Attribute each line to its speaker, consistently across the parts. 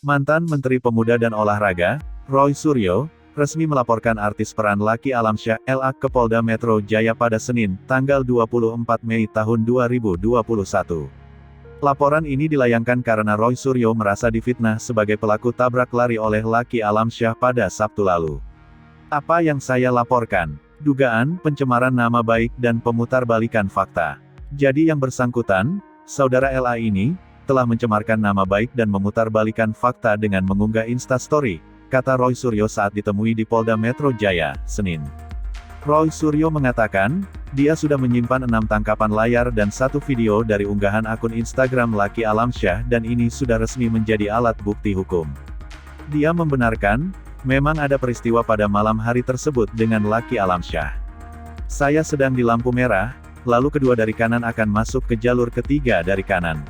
Speaker 1: Mantan Menteri Pemuda dan Olahraga, Roy Suryo, resmi melaporkan artis peran Lucky Alamsyah, LA ke Polda Metro Jaya pada Senin, tanggal 24 Mei tahun 2021. Laporan ini dilayangkan karena Roy Suryo merasa difitnah sebagai pelaku tabrak lari oleh Lucky Alamsyah pada Sabtu lalu. Apa yang saya laporkan? Dugaan pencemaran nama baik dan pemutarbalikan fakta. Jadi yang bersangkutan, saudara LA ini, telah mencemarkan nama baik dan memutarbalikan fakta dengan mengunggah Instastory, kata Roy Suryo saat ditemui di Polda Metro Jaya, Senin. Roy Suryo mengatakan, dia sudah menyimpan 6 tangkapan layar dan 1 video dari unggahan akun Instagram Lucky Alamsyah dan ini sudah resmi menjadi alat bukti hukum. Dia membenarkan, memang ada peristiwa pada malam hari tersebut dengan Lucky Alamsyah. Saya sedang di lampu merah, lalu kedua dari kanan akan masuk ke jalur ketiga dari kanan.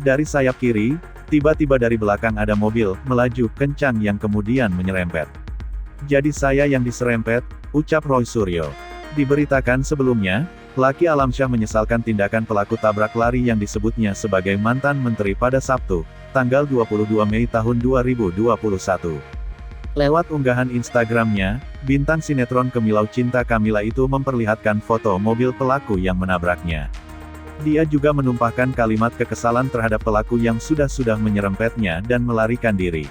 Speaker 1: Dari sayap kiri, tiba-tiba dari belakang ada mobil, melaju kencang yang kemudian menyerempet. Jadi saya yang diserempet, ucap Roy Suryo. Diberitakan sebelumnya, Lucky Alamsyah menyesalkan tindakan pelaku tabrak lari yang disebutnya sebagai mantan menteri pada Sabtu, tanggal 22 Mei tahun 2021. Lewat unggahan Instagramnya, bintang sinetron Kemilau Cinta Kamila itu memperlihatkan foto mobil pelaku yang menabraknya. Dia juga menumpahkan kalimat kekesalan terhadap pelaku yang sudah menyerempetnya dan melarikan diri.